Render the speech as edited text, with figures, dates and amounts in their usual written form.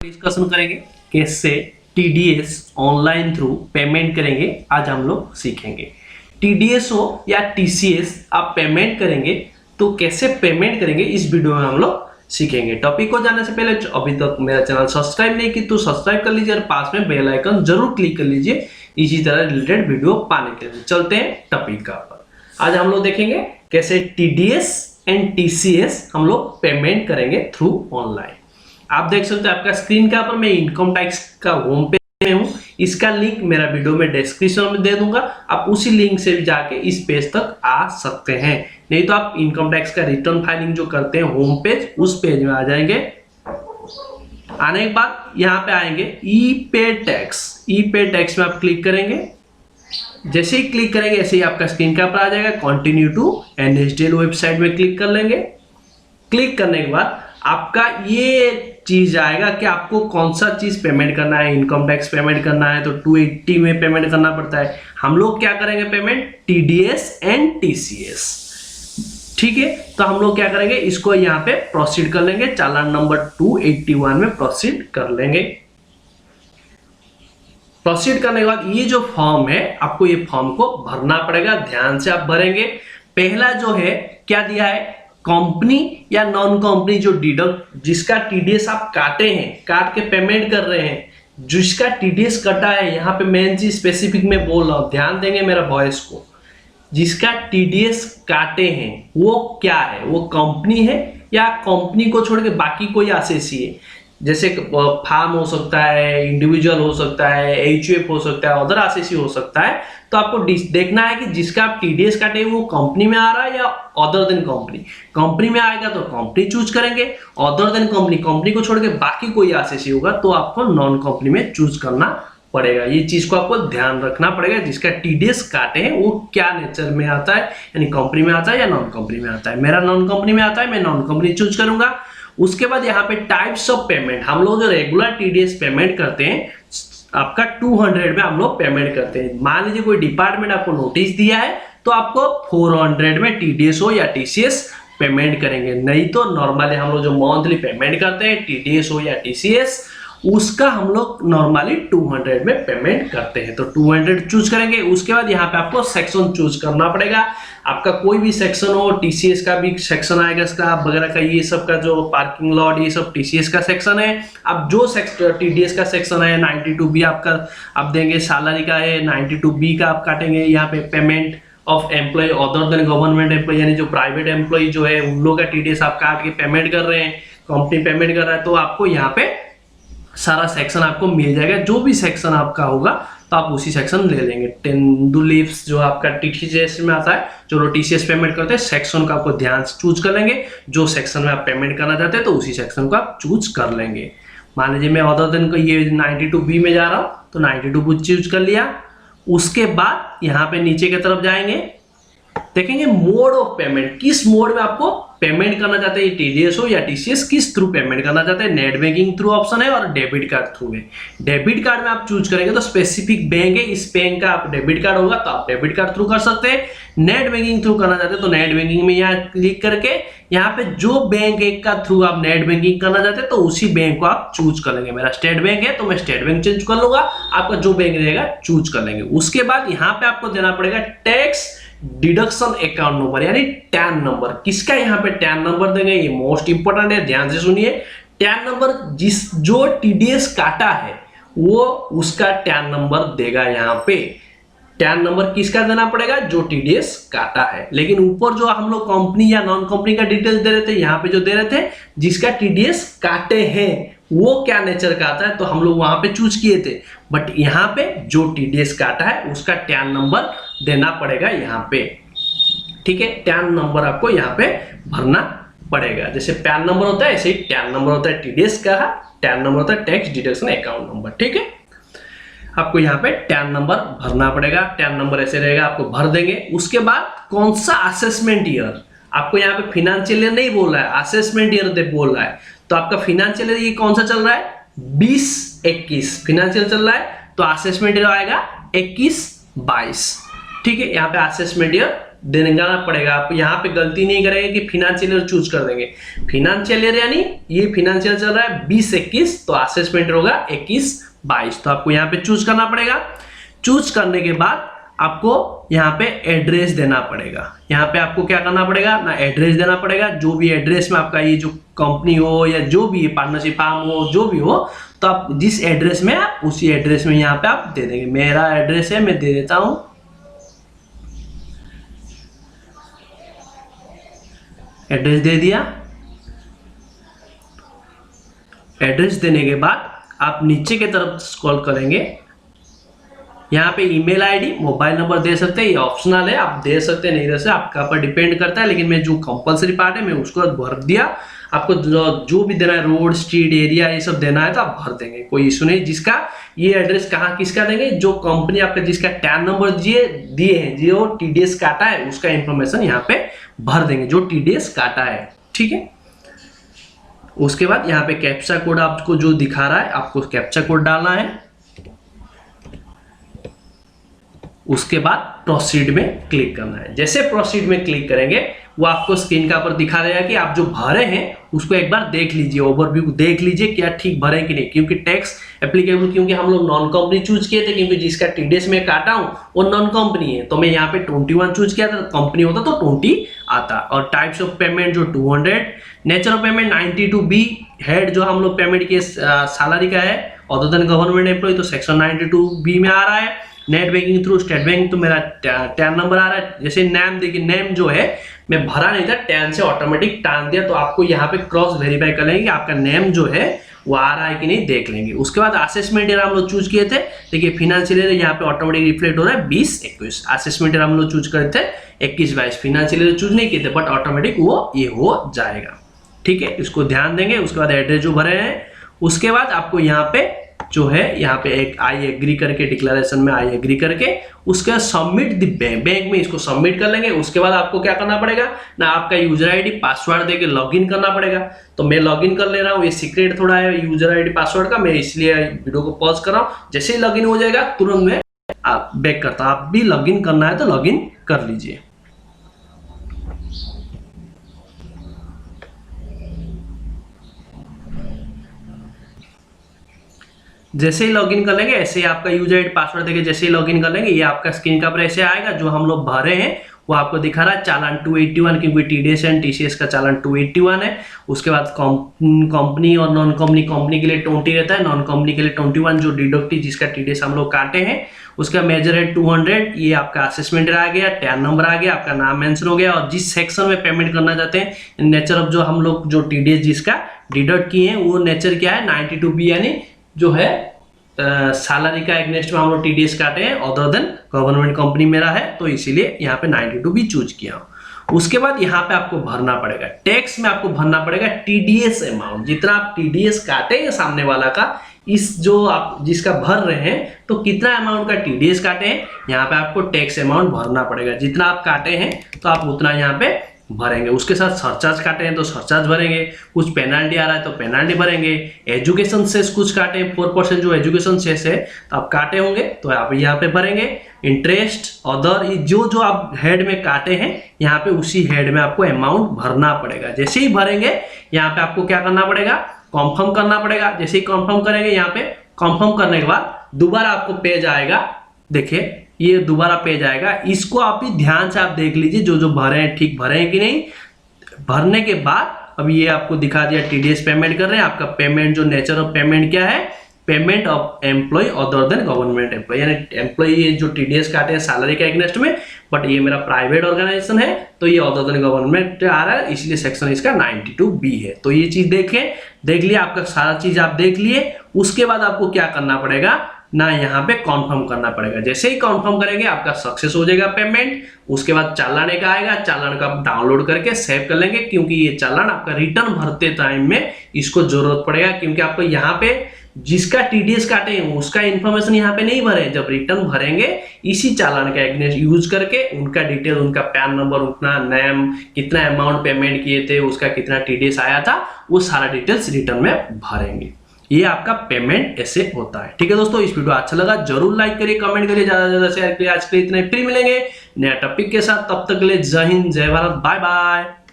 Discussion करेंगे कैसे TDS online through payment करेंगे। आज हम लोग सीखेंगे टीडीएस हो या टीसीएस आप पेमेंट करेंगे तो कैसे पेमेंट करेंगे इस वीडियो में हम लोग सीखेंगे। टॉपिक को जानने से पहले अभी तक मेरा चैनल सब्सक्राइब नहीं की तो सब्सक्राइब कर लीजिए और पास में बेल आइकन जरूर क्लिक कर लीजिए इसी तरह रिलेटेड वीडियो पाने के लिए। चलते हैं टॉपिक का पर। आज हम लोग देखेंगे कैसे टीडीएस एंड टीसीएस हम लोग पेमेंट करेंगे थ्रू ऑनलाइन। आप देख सकते हैं आपका स्क्रीन के ऊपर मैं इनकम टैक्स का होम पेज में हूं। इसका लिंक मेरा वीडियो में डिस्क्रिप्शन में दे दूंगा, आप उसी लिंक से भी जाके इस पेज तक आ सकते हैं। नहीं तो आप इनकम टैक्स का रिटर्न फाइलिंग जो करते हैं होम पेज उस पेज में आ जाएंगे। आने के बाद यहाँ पे आएंगे ई पे टैक्स में आप क्लिक करेंगे। जैसे ही क्लिक करेंगे ऐसे ही आपका स्क्रीन के ऊपर आ जाएगा। कंटिन्यू टू एनएसडीएल वेबसाइट में क्लिक कर लेंगे। क्लिक करने के बाद आपका ये चीज आएगा कि आपको कौन सा चीज पेमेंट करना है। इनकम टैक्स पेमेंट करना है तो 280 में पेमेंट करना पड़ता है। हम लोग क्या करेंगे पेमेंट टीडीएस एंड टीसीएस। ठीक है, तो हम लोग क्या करेंगे इसको यहाँ पे प्रोसीड कर लेंगे। चालान नंबर 281 में प्रोसीड कर लेंगे। प्रोसीड करने के बाद ये जो फॉर्म है आपको ये फॉर्म को भरना पड़ेगा। ध्यान से आप भरेंगे। पहला जो है क्या दिया है, कंपनी या नॉन कंपनी जो डिडक्ट जिसका टीडीएस आप काटे हैं, काट के पेमेंट कर रहे हैं, जिसका टीडीएस कटा है। यहाँ पे मेन चीज स्पेसिफिक में बोल रहा हूं, ध्यान देंगे मेरा वॉइस को। जिसका टीडीएस काटे हैं वो क्या है, वो कंपनी है या कंपनी को छोड़ के बाकी कोई एसएसी है। जैसे फार्म हो सकता है, इंडिविजुअल हो सकता है, एचयूएफ हो सकता है, अदर एसएसी हो सकता है। तो आपको देखना है कि जिसका आप टीडीएस काटे वो कंपनी में आ रहा है या अदर देन कंपनी। कंपनी में आएगा तो कंपनी चूज करेंगे, अदर देन कंपनी को छोड़ के बाकी कोई एसएसी होगा तो आपको नॉन कंपनी में चूज करना पड़ेगा। ये चीज को आपको ध्यान रखना पड़ेगा। जिसका टीडीएस काटे हैं वो क्या नेचर में आता है, यानी कंपनी में आता है या नॉन कंपनी में आता है। मेरा नॉन कंपनी में आता है, मैं नॉन कंपनी चूज करूंगा। उसके बाद यहाँ पे टाइप्स ऑफ पेमेंट, हम लोग जो रेगुलर टीडीएस पेमेंट करते हैं आपका 200 में हम लोग पेमेंट करते हैं। मान लीजिए कोई डिपार्टमेंट आपको नोटिस दिया है तो आपको 400 में टीडीएस हो या टीसीएस पेमेंट करेंगे। नहीं तो नॉर्मली हम लोग जो मंथली पेमेंट करते हैं टीडीएस हो या टीसीएस उसका हम लोग नॉर्मली 200 में पेमेंट करते हैं। तो 200 चूज करेंगे। उसके बाद यहाँ पे आपको सेक्शन चूज करना पड़ेगा। आपका कोई भी सेक्शन हो, टीसीएस का भी सेक्शन आएगा इसका वगैरह का, ये सब का जो पार्किंग लॉट ये सब टीसीएस का सेक्शन है। अब जो टीडीएस का सेक्शन है 92B आपका आप देंगे, सैलरी का है 92B का आप काटेंगे। यहाँ पे payment of employee other than government employee, यानी जो प्राइवेट एम्प्लॉय जो है उन लोगों का टीडीएस आप काट के पेमेंट कर रहे हैं, कंपनी पेमेंट कर रहा है तो आपको यहाँ पे सारा सेक्शन आपको मिल जाएगा। जो भी सेक्शन आपका होगा तो आप उसी सेक्शन ले लेंगे। 10 लीव्स जो आपका टीसीएस में आता है, जो टीसीएस पेमेंट करते हैं सेक्शन का आपको ध्यान से चूज कर लेंगे। जो सेक्शन में आप पेमेंट करना चाहते हैं तो उसी सेक्शन को आप चूज कर लेंगे। मान लीजिए मैं अदर दिन को ये 92B में जा रहा हूँ तो 92B चूज कर लिया। उसके बाद यहाँ पे नीचे की तरफ जाएंगे, देखेंगे मोड ऑफ पेमेंट, किस मोड में आपको पेमेंट करना चाहते हैं, टीडीएस हो या टीसीएस, किस थ्रू पेमेंट करना चाहते हैं। नेट बैंकिंग थ्रू ऑप्शन है और डेबिट कार्ड थ्रू है। डेबिट कार्ड में आप चूज करेंगे तो स्पेसिफिक बैंक है, इस बैंक का आप डेबिट कार्ड होगा तो आप डेबिट कार्ड थ्रू कर सकते हैं। नेट बैंकिंग थ्रू करना चाहते हैं तो नेट बैंकिंग में यहाँ क्लिक करके यहाँ पे जो बैंक एक का थ्रू आप नेट बैंकिंग करना चाहते हैं तो उसी बैंक को आप चूज कर लेंगे। मेरा स्टेट बैंक है तो मैं स्टेट बैंक चूज कर लूंगा, आपका जो बैंक रहेगा चूज कर लेंगे। उसके बाद यहाँ पे आपको देना पड़ेगा टैक्स डिडक्शन अकाउंट नंबर यानी टैन नंबर। किसका यहाँ पे टैन नंबर देंगे, ये मोस्ट इंपोर्टेंट है, ध्यान से सुनिए। टैन नंबर जो टीडीएस काटा है वो उसका टैन नंबर देगा। यहाँ पे टैन नंबर किसका देना पड़ेगा, जो टीडीएस काटा है। लेकिन ऊपर जो हम लोग कंपनी या नॉन कंपनी का डिटेल्स दे रहे थे, यहाँ पे जो दे रहे थे जिसका टीडीएस काटे हैं वो क्या नेचर का आता है तो हम लोग वहां पे चूज किए थे। बट यहाँ पे जो टीडीएस काटा है उसका टैन नंबर देना पड़ेगा यहाँ पे। ठीक है, टैन नंबर आपको यहाँ पे भरना पड़ेगा। जैसे पैन नंबर होता है ऐसे ही टैन नंबर होता है। टीडीएस का टैन नंबर होता है टैक्स डिडक्शन अकाउंट नंबर। ठीक है, आपको यहाँ पे टैन नंबर भरना पड़ेगा। टैन नंबर ऐसे रहेगा, आपको भर देंगे। उसके बाद कौन सा असेसमेंट ईयर, आपको यहाँ पे फाइनेंशियल ईयर नहीं बोल रहा है, असेसमेंट ईयर बोल रहा है। तो आपका फाइनेंशियल ईयर ये कौन सा चल रहा है, 20-21 फाइनेंशियल चल रहा है तो असेसमेंट ईयर आएगा 21-22। ठीक है, यहाँ पे असेसमेंट ईयर देना पड़ेगा। आप यहाँ पे गलती नहीं करेंगे कि फिनेंशियल ईयर चूज कर देंगे। फिनेंशियल ईयर यानी ये फिनेंशियल चल रहा है 20-21, तो असेसमेंट होगा 21-22। तो आपको यहाँ पे चूज करना पड़ेगा। चूज करने के बाद आपको यहाँ पे एड्रेस देना पड़ेगा। यहाँ पे आपको क्या करना पड़ेगा ना, एड्रेस देना पड़ेगा। जो भी एड्रेस में आपका ये जो कंपनी हो या जो भी पार्टनरशिप फार्म हो जो भी हो, तो आप जिस एड्रेस में आप उसी एड्रेस में यहाँ पे आप दे देंगे। मेरा एड्रेस है, मैं दे देता हूं, एड्रेस दे दिया। एड्रेस देने के बाद आप नीचे की तरफ स्क्रॉल करेंगे, यहाँ पे ईमेल आईडी मोबाइल नंबर दे सकते हैं, ये ऑप्शनल है, आप दे सकते हैं नहीं दे सकते आपका पर डिपेंड करता है। लेकिन मैं जो कंपलसरी पार्ट है मैं उसको भर दिया। आपको जो भी देना है, रोड स्ट्रीट एरिया ये सब देना है तो आप भर देंगे, कोई इशू नहीं। जिसका ये एड्रेस कहाँ किसका देंगे, जो कंपनी आपका जिसका टैन नंबर दिए हैं, जो टीडीएस काटा है उसका इंफॉर्मेशन यहाँ पे भर देंगे, जो टीडीएस काटा है, ठीक है। उसके बाद यहाँ पे कैप्चा कोड आपको जो दिखा रहा है, आपको कैप्चा कोड डालना है। उसके बाद प्रोसीड में क्लिक करना है। जैसे प्रोसीड में क्लिक करेंगे वो आपको स्क्रीन का पर दिखा रहेगा कि आप जो भरे हैं उसको एक बार देख लीजिए, ओवरव्यू देख लीजिए क्या ठीक भरे कि नहीं। क्योंकि टैक्स एप्लीकेबल, क्योंकि हम लोग नॉन कंपनी चूज किए थे, क्योंकि जिसका टीडीएस में काटा हूं वो नॉन कंपनी है, तो मैं यहाँ पे 21 चूज किया था। कंपनी होता तो 20 आता। और टाइप्स ऑफ पेमेंट जो 200, nature of payment 92B, head जो हम लोग पेमेंट किए सैलरी का है अदर देन गवर्नमेंट एम्प्लॉय, तो सेक्शन 92B में आ रहा है। Net banking through state bank, तो मेरा टैन नंबर आ रहा है। जैसे नेम देखिए, नेम जो है मैं भरा नहीं था, टैन से ऑटोमेटिक टान दिया। तो आपको यहाँ पे क्रॉस वेरीफाई कर लेंगे कि आपका नेम जो है वो आ रहा है कि नहीं, देख लेंगे। उसके बाद असेसमेंट ईयर हम लोग चूज किए थे, देखिए फिनेंशियल ईयर यहाँ पे ऑटोमेटिक रिफ्लेक्ट हो रहा है 20-21। असेसमेंट ईयर हम लोग चूज करे थे 21-22, फिनेंशियल ईयर चूज नहीं किए थे, बट ऑटोमेटिक वो ये हो जाएगा, ठीक है। इसको ध्यान देंगे। उसके बाद एड्रेस जो भरे हैं, उसके बाद आपको यहाँ पे जो है यहाँ पे एक आई एग्री करके, डिक्लेरेशन में आई एग्री करके उसके बाद सबमिट द बैंक में इसको सबमिट कर लेंगे। उसके बाद आपको क्या करना पड़ेगा ना, आपका यूजर आईडी पासवर्ड देके लॉगिन करना पड़ेगा। तो मैं लॉगिन कर ले रहा हूँ, ये सीक्रेट थोड़ा है यूजर आईडी पासवर्ड का, मैं इसलिए वीडियो को पॉज कर रहा हूँ। जैसे ही लॉगिन हो जाएगा तुरंत मैं बैक करता हूँ। आप भी लॉगिन करना है तो लॉगिन कर लीजिए। जैसे ही लॉगिन कर लेंगे, ऐसे ही आपका यूजर आईडी पासवर्ड देके जैसे ही लॉगिन कर लेंगे, ये आपका स्क्रीन का पर ऐसे आएगा। जो हम लोग भरे हैं वो आपको दिखा रहा है चालान 281, क्योंकि टीडीएस एंड टीसीएस का चालान 281 है। उसके बाद कंपनी और नॉन कंपनी, कंपनी के लिए 20 रहता है, नॉन कंपनी के लिए 21 जो डिडक्टिव जिसका टीडीएस हम लोग काटे हैं। उसका मेजर है 200, ये आपका असेसमेंट आ गया, टैन नंबर आ गया, आपका नाम मेंशन हो गया, और जिस सेक्शन में पेमेंट करना चाहते हैं, नेचर ऑफ जो हम लोग जो टीडीएस जिसका डिडक्ट किए हैं वो नेचर क्या है 92B, यानी जो है सैलरी का एग्नेस्ट में हम लोग टीडीएस काटे हैं, अदर देन गवर्नमेंट कंपनी मेरा है, तो इसीलिए यहाँ पे 92B चूज किया हूं। उसके बाद यहाँ पे आपको भरना पड़ेगा, टैक्स में आपको भरना पड़ेगा टीडीएस अमाउंट, जितना आप टीडीएस काटेंगे सामने वाला का, इस जो आप जिसका भर रहे हैं तो कितना अमाउंट का टीडीएस काटे हैं, यहाँ पे आपको टैक्स अमाउंट भरना पड़ेगा। जितना आप काटे हैं तो आप उतना यहाँ पे भरेंगे। उसके साथ सरचार्ज काटे हैं तो सरचार्ज भरेंगे, कुछ पेनाल्टी आ रहा है तो पेनाल्टी भरेंगे। एजुकेशन सेस कुछ काटे हैं 4% जो एजुकेशन सेस है तो आप काटे होंगे तो आप यहाँ पे भरेंगे। इंटरेस्ट अदर जो आप हेड में काटे हैं यहाँ पे उसी हेड में आपको अमाउंट भरना पड़ेगा। जैसे ही भरेंगे यहाँ पे आपको क्या करना पड़ेगा, कंफर्म करना पड़ेगा। जैसे ही कंफर्म करेंगे यहाँ पे कंफर्म करने के बाद दोबारा आपको पेज आएगा, देखिए ये दोबारा पेज आएगा। इसको आप भी ध्यान से आप देख लीजिए जो भरे हैं ठीक भरे हैं कि नहीं। भरने के बाद अब ये आपको दिखा दिया टीडीएस पेमेंट कर रहे हैं। आपका पेमेंट जो नेचर ऑफ पेमेंट क्या है, payment of employee other than government employee, यानी एम्प्लॉय ये जो टीडीएस काटे हैं सैलरी के अगेंस्ट में, बट ये मेरा प्राइवेट ऑर्गेनाइजेशन है तो ये अदर देन गवर्नमेंट आ रहा है, इसलिए सेक्शन इसका 92B है। तो ये चीज देख लिया, आपका सारा चीज आप देख लिए। उसके बाद आपको क्या करना पड़ेगा ना, यहाँ पे कॉन्फर्म करना पड़ेगा। जैसे ही कॉन्फर्म करेंगे आपका सक्सेस हो जाएगा पेमेंट। उसके बाद चालान का आएगा, चालान का आप डाउनलोड करके सेव कर लेंगे, क्योंकि ये चालान आपका रिटर्न भरते टाइम में इसको जरूरत पड़ेगा, क्योंकि आपको यहाँ पे जिसका टीडीएस काटे हैं उसका इन्फॉर्मेशन यहाँ पे नहीं भरे। जब रिटर्न भरेंगे इसी चालान का एग्नेस्ट यूज करके उनका डिटेल, उनका पैन नंबर, उनका नेम, कितना अमाउंट पेमेंट किए थे, उसका कितना टीडीएस आया था, वो सारा डिटेल्स रिटर्न में भरेंगे। ये आपका पेमेंट ऐसे होता है। ठीक है दोस्तों, इस वीडियो अच्छा लगा जरूर लाइक करिए, कमेंट करिए, ज्यादा से ज्यादा शेयर करिए। आज के लिए इतने, फिर मिलेंगे नया टॉपिक के साथ, तब तक के लिए जय हिंद, जय भारत, बाय बाय।